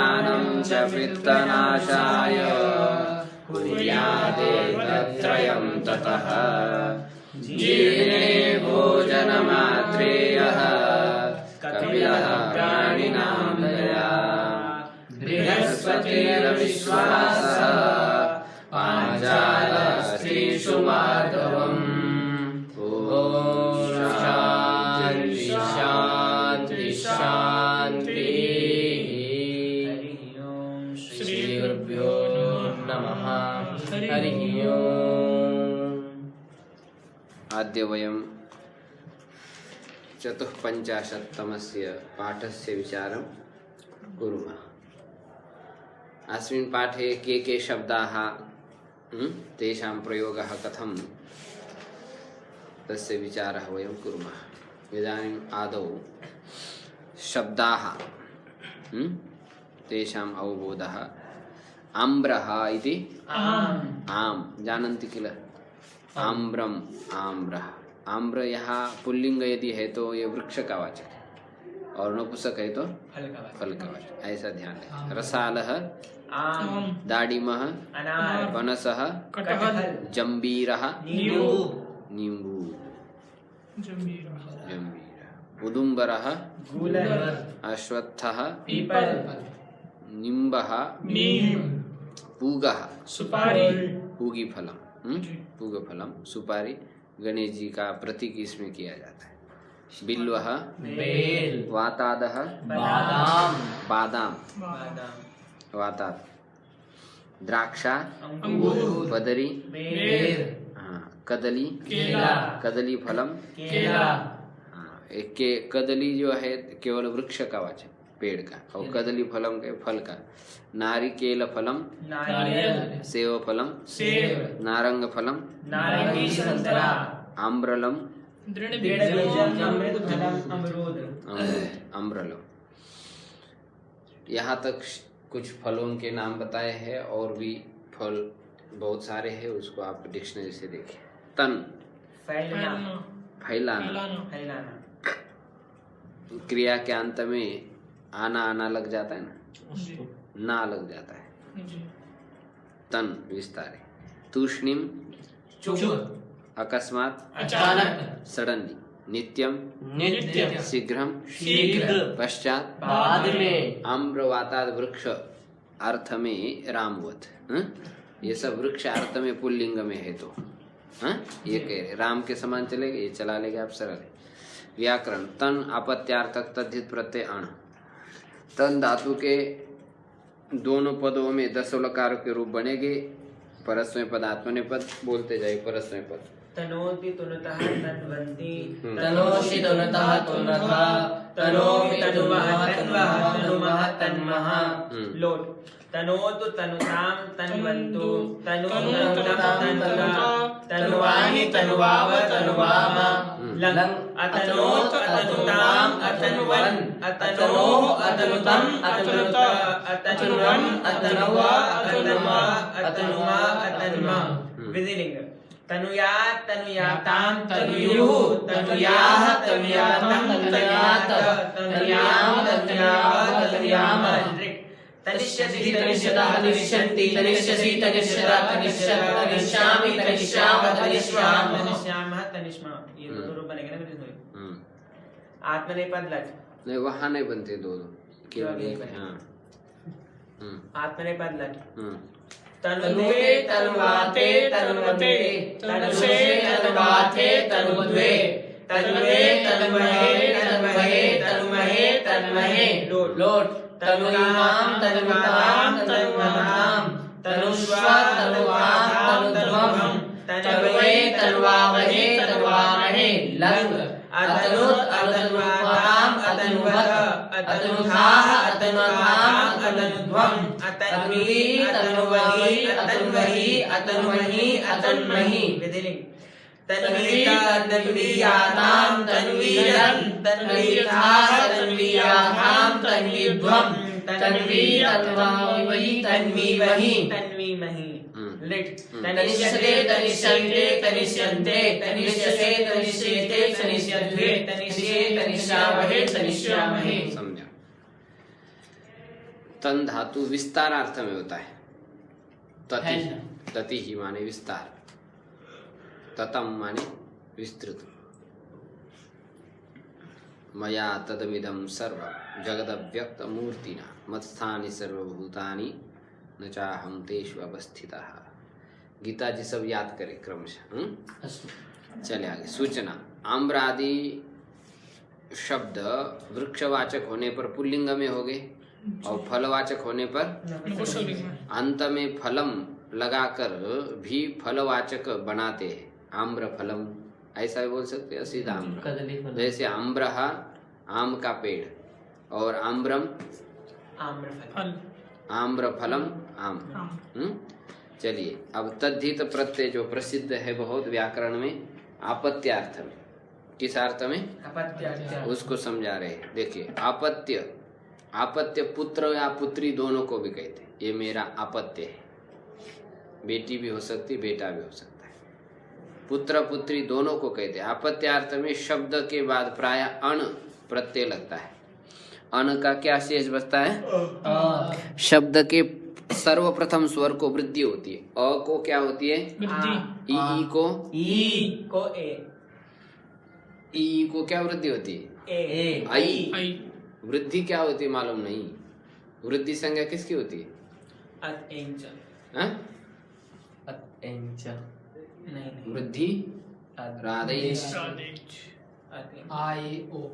स्नानं च पित्तनाशाय कुर्यादेतत्रयं ततः जीर्णे भोजनमात्रेयः कपिलः प्राणिनां दया बृहस्पतिर्विश्वासः पाञ्चालस्त्रीषु माधवम्। ॐ शान्ति शान्ति शान्तिः। श्री गुरुभ्यो नमः। हरिः ओम्। अद्य वयं चतुःपञ्चाशत्तमस्य पाठस्य विचारं कुर्मः। अस्मिन् पाठे के शब्दाः तेषां प्रयोगः कथं तस्य विचारः वयं कुर्मः। इदानीम् आदौ शब्दाः तेषाम् अवबोधः। आम्रः इति आम जानन्ति किल? आम्रम आम्रः। आम्र यहाँ पुल्लिंग यदि है तो ये वृक्ष का वाचक है और नपुंसक है तो फल का वाचक। ऐसा ध्यान रखें। रसालः दाडिमः पनसः जंबीरः नींबू उदुम्बरः अश्वत्थः निम्बः पूगः पूगीफलम पूगफलम सुपारी गणेश जी का प्रतीक इसमें किया जाता है। बिल्वः वातादः बादाम वाताद द्राक्षा बदरी कदली कदली फलम कदली जो है केवल वृक्ष का वाचक पेड़ का और कदली फलम के फल का। नारिकेल फलम सेव फलम नारंग फलम आम्रलम अम्रलम। यहाँ तक कुछ फलों के नाम बताए हैं और भी फल बहुत सारे हैं, उसको आप डिक्शनरी से देखें। तन फैलाना क्रिया के अंत में आना आना लग जाता है ना लग जाता है। तन विस्तार। तूष्णिम अकस्मात अचानक सडनली। नित्यम शीघ्रम पश्चात बाद में। आम्र वाताद वृक्ष अर्थ में रामवत। ये सब वृक्ष अर्थ में पुल्लिंग में है तो ये कह रहे राम के समान चलेगा, ये चला लेगा आप सरल। व्याकरण। तन आपत्यार्थक तद्धित प्रत्यय अण। तन धातु के दोनों पदों में दशवलकार के रूप बनेंगे। परस्मै पद आत्मनेपद बोलते जाए। परस्मै पद तनोति तुनतः तन्वन्ति तनोषि तुनतः तुनतः तनोमि तनुमः तन्वः तनुमः तन्मः। लोट। तनोतु तनुतां तन्वन्तु तनुतं तन्वः तनुवाहि तनुवाव तनुवाम। लङ्। अतनोत अतनुतां अतनुवन् अतनोः अतनुतं अतनुत अतनुरम् अतनुवा अतनुमा अतनुमा अतनुमा। विधिलिंग। तनुयात् तनुयातां तनुयुः तनुयाः तनुयातं तनुयात तनुयाम तनुयाव तनुयाम। तनिष्यसि तनिष्यतः तनिष्यन्ति तनिष्यसि तनिष्यता तनिष्यत् तनिष्यामि तनिष्याम तनिष्याम तनिष्यामः तनिष्मा। ये दो रूप बनेंगे ना मेरे। आत्मनेपद लट। नहीं वहाँ नहीं बनते दो केवल एक। आत्मनेपद लट। तनुवे तनुवाते तनुवते तनुषे तनुवाते तनुद्वे तनुवे तनुमहे तनुमहे तनुमहे तन्महे। लोट। तनुनां तनुमतां तनुमतां तनुष्वा तनुवां तनुध्वं तनुवे तनुवावहे तनुवामहे। लङ्। अतनुत अतनुवातां अतनुवत् अतनुथाः अतनुथां अतनुध्वं अतन्वी अतनुवहि अतन्वहि अतन्वहि अतन्महि। विधिलिंग। तन्वीता तन्वीयातां तन्वीरं तन्वीथाः तन्वीयाथां तन्वीध्वं तन्वी तन्वावहि तन्वीवहि तन्वीमहि। लिट। तनिष्यते तनिष्यन्ते तनिष्यन्ते तनिष्यसे तनिष्येते तनिष्यध्वे तनिष्ये तनिष्यावहे तनिष्यामहे। समझा। तन धातु विस्तार अर्थ में होता है। तति, फैलना। तति ही माने विस्तार, ततम माने विस्तृत। मया तदमिदं सर्व जगदव्यक्त मूर्तिना मत्स्थानि सर्वभूतानि न चाहं तेषु अवस्थितः। गीता जी सब याद करें क्रमशः। अस्तु। चले आगे। सूचना, आम्र आदि शब्द वृक्षवाचक होने पर पुल्लिंग में हो गए और फलवाचक होने पर अंत में फलम लगाकर भी फलवाचक बनाते हैं। आम्र फलम ऐसा भी बोल सकते हैं, सीधा आम्र। कदली फल। जैसे आम्रहा आम का पेड़ और आम्रम आम्रफल। आम्रफलम आम। चलिए अब तद्धित प्रत्यय जो प्रसिद्ध है बहुत व्याकरण में, आपत्यार्थ में, किस अर्थ में? अपत्यार्थ। उसको समझा रहे हैं। देखिए आपत्य, आपत्य पुत्र या पुत्री दोनों को भी कहते हैं। ये मेरा आपत्य है, बेटी भी हो सकती, बेटा भी हो सकता है। पुत्र पुत्री दोनों को कहते हैं। आपत्यार्थ में शब्द के बाद प्राय अण प्रत्यय लगता है। अण का क्या शेष बचता है? शब्द के सर्वप्रथम स्वर को वृद्धि होती है। अ को क्या होती है? ई को ई को ए। ई को क्या वृद्धि होती है? ए। आई। वृद्धि क्या होती है मालूम नहीं? वृद्धि संज्ञा किसकी होती है? अत-एंच। हाँ? अत-एंच। नहीं। वृद्धि राधेश। अत-एंच। आई ओ।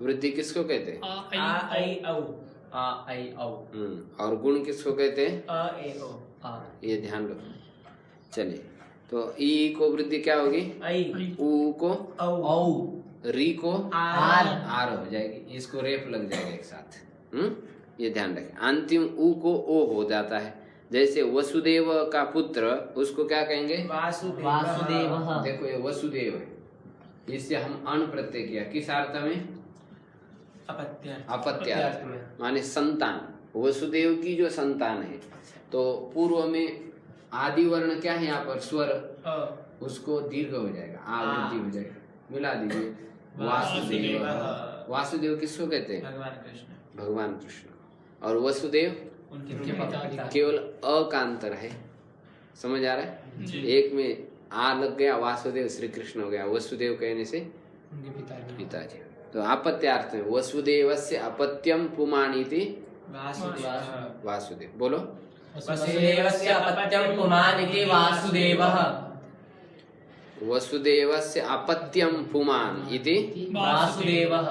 वृद्धि किसको कहते हैं? आ आई औ। आ आई औ। और गुण किसको कहते हैं? अ ए ओ। आ। ये ध्यान रखो। चलिए तो ई को वृद्धि क्या होगी? आई। ऊ को औ। औ। री को आर। आर हो जाएगी। इसको रेफ लग जाएगा एक साथ। ये ध्यान रखें। अंतिम ऊ को ओ हो जाता है। जैसे वसुदेव का पुत्र, उसको क्या कहेंगे? वासुदेव। वासुदेवः। देखो ये वसुदेव है, इससे हम अण प्रत्यय किया। किस अर्थ में? अपत्यार्थ। अपत्यार्थ में, माने संतान। वसुदेव की जो संतान है, तो पूर्व में आदि वर्ण क्या है यहाँ पर? स्वर। अ। उसको दीर्घ हो जाएगा, आ वृद्धि हो जाएगा। मिला दीजिए वासुदेव। वासुदेव किसको कहते हैं? भगवान कृष्ण। भगवान कृष्ण। और वसुदेव उनके पिता। केवल अ का अंतर है। समझ आ रहा है? एक में आ लग गया, वासुदेव श्री कृष्ण हो गया। वसुदेव कहने से पिताजी। तो आपत्यार्थ में वसुदेवस्य अपत्यम पुमानीति वासुदेव। वासुदेव। बोलो। वसुदेवस्य अपत्यं पुमान् इति वासुदेवः। वसुदेवस्य अपत्यम पुमान इति वासुदेवः।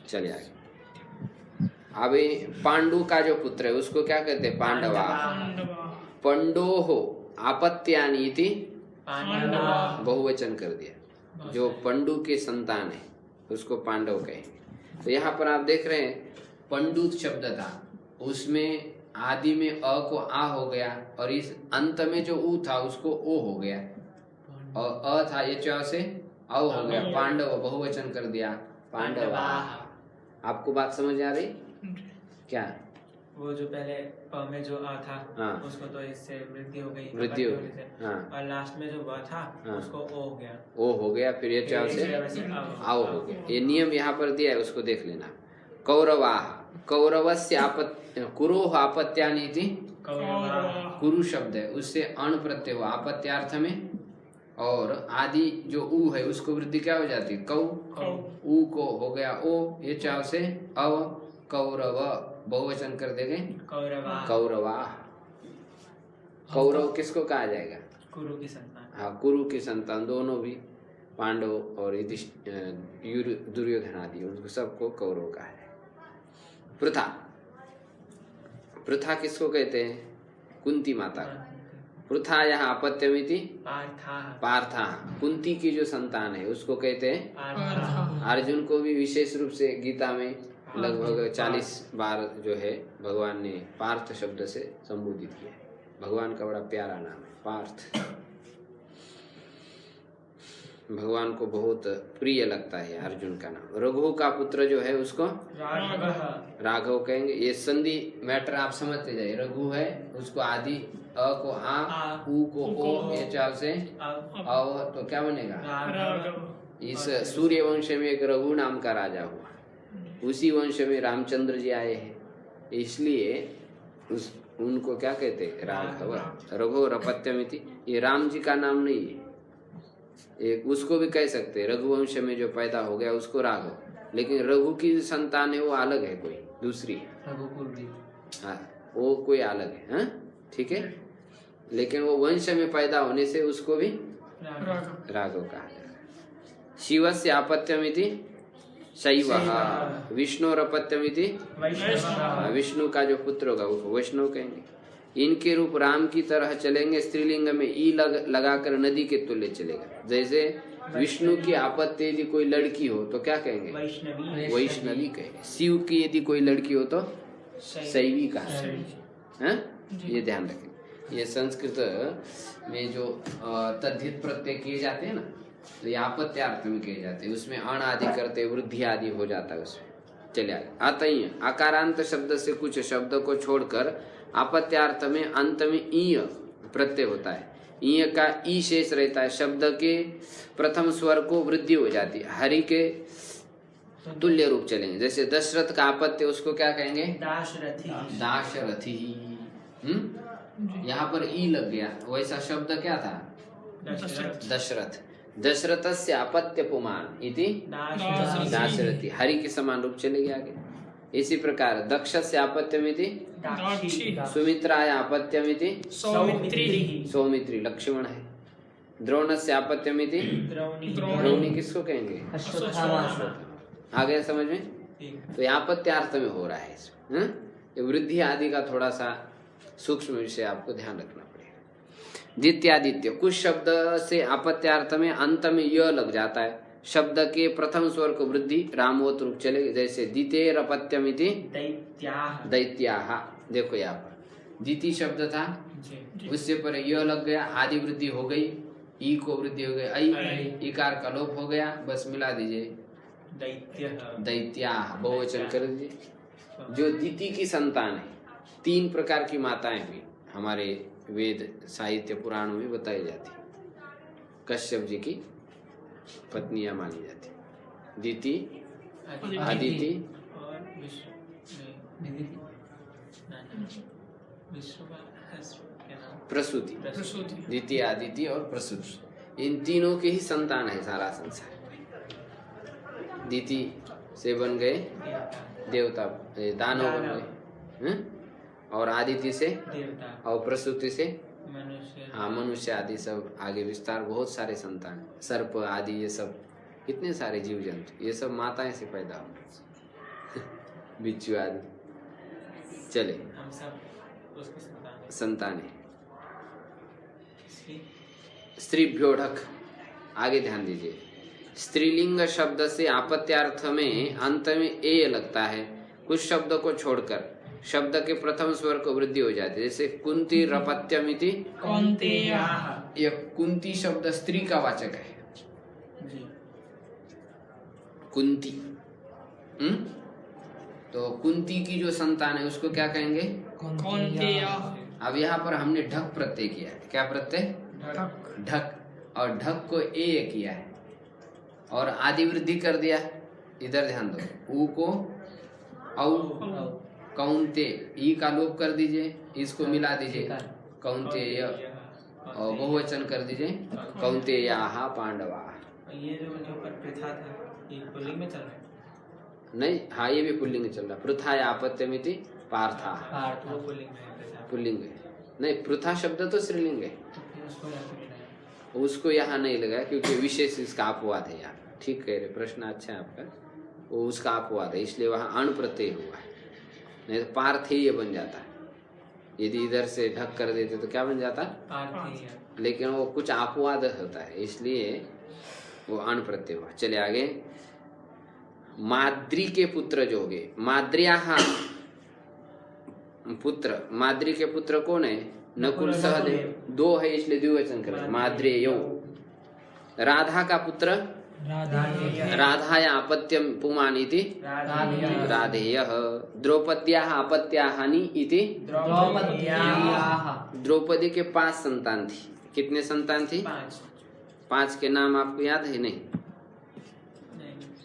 चलिए आगे। अभी पांडु का जो पुत्र है उसको क्या कहते हैं? पांडवा। पंडोह आपत्यानि इति पांडवा। बहुवचन कर दिया। जो पंडु के संतान है उसको पांडव कहेंगे। तो यहाँ पर आप देख रहे हैं पंडुत शब्द था, उसमें आदि में अ को आ हो गया और इस अंत में जो ऊ था उसको ओ हो गया, और अ था ये च से अ हो गया। पांडव बहुवचन कर दिया, पांडवा। आपको बात समझ आ रही? क्या? वो जो पहले प में जो आ था, हाँ। उसको तो इससे वृद्धि हो गई, वृद्धि हो अपत्य गई, होने से। हाँ। और लास्ट में जो व था, हाँ। उसको ओ हो गया। ओ हो गया, फिर ये च से आओ हो गया। ये नियम यहाँ पर दिया है, उसको देख लेना। कौरवाः, कौरवस्य कुरोः आपत्यानि इति कुरु शब्द है, उससे अण प्रत्यय हो आपत्यार्थ में। और आदि जो ऊ है उसको वृद्धि क्या हो जाती है? कौ। ऊ को हो गया ओ, ये चाव से अव। कौरव बहुवचन कर देंगे कौरवा। कौरवा। कौरव किसको कहा जाएगा? कुरु की संतान। हाँ, कुरु की संतान दोनों भी, पांडव और दुर्योधन आदि, उनको सबको कौरव कहा है। पृथा, पृथा किसको कहते हैं? कुंती माता। पृथा यहाँ अपत्यमिति पार्था, कुंती की जो संतान है उसको कहते हैं। अर्जुन को भी विशेष रूप से गीता में लगभग 40 बार जो है भगवान ने पार्थ शब्द से संबोधित किया है। भगवान का बड़ा प्यारा नाम है पार्थ। भगवान को बहुत प्रिय लगता है अर्जुन का नाम। रघु का पुत्र जो है उसको राघव कहेंगे। ये संधि मैटर आप समझते जाइए। रघु है, उसको आदि अ को आ, ऊ को ओ, ये चाव से अव, तो क्या बनेगा? इस सूर्य वंश में एक रघु नाम का राजा हुआ, उसी वंश में रामचंद्र जी आए हैं, इसलिए उस उनको क्या कहते हैं? राघव। रघु रपत्यमिति, ये राम जी का नाम नहीं है। एक उसको भी कह सकते हैं, रघुवंश में जो पैदा हो गया उसको राघव, लेकिन रघु की संतान है वो अलग है, कोई दूसरी है। रघुकुल भी। हाँ, वो कोई अलग है। हाँ, ठीक है। लेकिन वो वंश में पैदा होने से उसको भी राघव कहा जाएगा। शिवस्य आपत्यमिति शैवः, विष्णुरपत्यमिति विष्णु का जो पुत्र होगा वो वैष्णव कहेंगे। इनके रूप राम की तरह चलेंगे, स्त्रीलिंग में ई लगाकर नदी के तुल्य चलेगा। जैसे विष्णु की आपत्ति यदि कोई लड़की हो तो क्या कहेंगे? वैष्णवी कहेंगे। शिव की यदि कोई लड़की हो तो शैवी कहा। ये ध्यान रखें। ये संस्कृत में जो तद्धित प्रत्यय किए जाते हैं ना, तो ये आपत्यार्थ में किए जाते हैं, उसमें अण आदि करते वृद्धि आदि हो जाता है उसमें। चलिए आता ही आकारांत शब्द से कुछ शब्द को छोड़कर आपत्यार्थ में अंत में ईय प्रत्यय होता है। ईय का ई शेष रहता है, शब्द के प्रथम स्वर को वृद्धि हो जाती है। हरि के तुल्य रूप चलेंगे। जैसे दशरथ का आपत्य उसको क्या कहेंगे? दाशरथी। यहाँ पर ई लग गया, वैसा शब्द क्या था? दशरथ। दशरथस्य आपत्य पुमान इति दाशरथी, हरि के समान रूप चलेगी आगे। इसी प्रकार दक्षस्य आपत्यमिति सुमित्राय आपत्यमिति सौमित्री, लक्ष्मण है। द्रोणस्य आपत्यमिति द्रौणी, किसको कहेंगे? आ गया समझ में? तो ये आपत्यार्थ में हो रहा है इसमें। ये वृद्धि आदि का थोड़ा सा सूक्ष्म विषय आपको ध्यान रखना पड़ेगा। द्वितीयादित्य, कुछ शब्द से आपत्यार्थ में अंत में य लग जाता है, शब्द के प्रथम स्वर को वृद्धि रामवत रूप चले। जैसे द्वितीयरपत्यमिति दैत्याः, देखो यहाँ पर द्वितीय शब्द था, उससे पर य लग गया, आदि वृद्धि हो गई, ई को वृद्धि हो गई, ऐ इकार का लोप हो गया, बस मिला दीजिए दैत्याः, बहुवचन कर दीजिए। जो द्वितीय की संतान है, 3 प्रकार की माताएं हुई हमारे वेद साहित्य पुराणों में बताई जाती। कश्यप जी की पत्नियां मानी जाती, दिति, आदिति, प्रसूति। दिति, आदिति और प्रसूति, इन तीनों के ही संतान है सारा संसार। दिति से बन गए देवता, दानव बन गए, और आदिति से और प्रसूति से हाँ मनुष्य आदि सब आगे विस्तार, बहुत सारे संतान, सर्प आदि, ये सब कितने सारे जीव जंतु, ये सब माताएं से पैदा हुए, बिच्छू आदि। चले, हम सब उसकी संतान है। स्त्रीभ्यो ढक, आगे ध्यान दीजिए। स्त्रीलिंग शब्द से आपत्यार्थ में अंत में ए लगता है, कुछ शब्दों को छोड़कर शब्द के प्रथम स्वर को वृद्धि हो जाती है। जैसे कुंती रपत्यमिति कौन्तेयाः, यह कुंती शब्द स्त्री का वाचक है। कुंती, तो कुंती की जो संतान है उसको क्या कहेंगे? कौन्तेयाः। अब यहाँ पर हमने ढक प्रत्यय किया है। क्या प्रत्यय? ढक, और ढक को ए किया है और आदि वृद्धि कर दिया। इधर ध्यान दो, ऊ को औ, कौन्ते, ई का लोप कर दीजिए, इसको मिला दीजिए कौन्तेय, और बहुवचन कर दीजिए कौन्तेयाः पांडवाः। ये जो ऊपर प्रथा था, ये पुल्लिंग में चल रहा है? नहीं, हाँ ये भी पुल्लिंग चल रहा है। पृथाय आपत्यमिति पार्थाः, वो पुल्लिंग में है प्रथा। पुल्लिंग है। नहीं, पृथा शब्द तो स्त्रीलिंग है, उसको यहाँ पे मिलाया। उसको यहाँ नहीं लगाया क्योंकि विशेष इसका अपवाद है यहाँ। ठीक कह रहे, प्रश्न अच्छा है आपका, वो उसका अपवाद है, इसलिए वहाँ अण प्रत्यय हुआ है। नहीं तो पार्थेय बन जाता है, यदि इधर से ढक कर देते तो क्या बन जाता? पार्थेय। लेकिन वो कुछ अपवाद होता है, इसलिए वो अण प्रत्यय हुआ। चले आगे। माद्री के पुत्र जो हो गए, माद्र्याः पुत्र, माद्री के पुत्र कौन है? नकुल सहदेव, 2 है इसलिए द्विवचन करें, माद्रेयो। राधा का पुत्र राधाया आपत्यम पुमान इति राधेयः। द्रौपद्याः आपत्याहानि इति द्रौपद्याः। द्रौपदी के 5 संतान थी। कितने संतान थी? 5 के नाम आपको याद है? नहीं,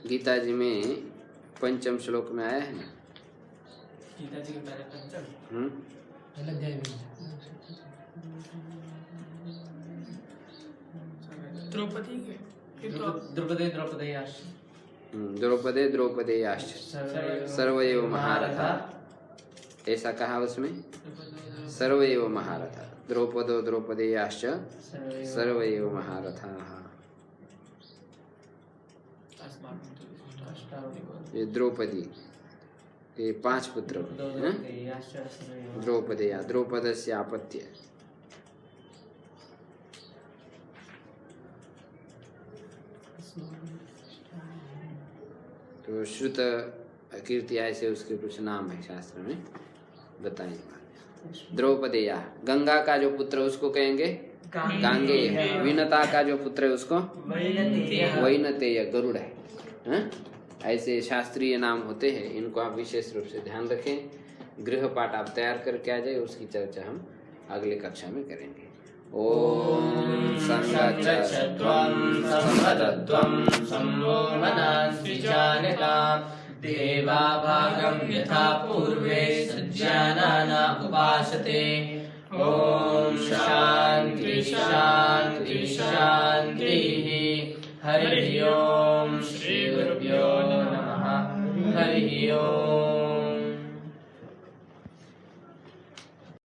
गीता जी में 5वें श्लोक में आया है ना। गीता जी के पहले 5 द्रौपदी द्रौपदयाश्च द्रौपदे द्रौपदेयाश्च सर्वैव महारथा। ऐसा कहा उसमें सर्वैव महारथा। द्रौपदो द्रौपदेयाश्च सर्वैव महारथाः। ये द्रौपदी, ये 5 पुत्र हैं? द्रौपदेया, द्रौपदस्य आपत्य। तो श्रुत कीर्ति ऐसे उसके कुछ नाम है शास्त्र में बताएंगे। द्रौपदेया, गंगा का जो पुत्र उसको कहेंगे गांगेय। विनता का जो पुत्र है उसको वैनतेय, गरुड़ है। ऐसे शास्त्रीय नाम होते हैं, इनको आप विशेष रूप से ध्यान रखें। गृह पाठ आप तैयार करके आ जाए, उसकी चर्चा हम अगले कक्षा में करेंगे। ओम संगच्छध्वं संवदध्वं सम्मो मनांसि जानताम् देवा भागं यथा पूर्वे सज्जानाना उपासते। ओम शांति शांति शांति। हरि ओम। श्री गुरुभ्यो नमः। हरि ओम।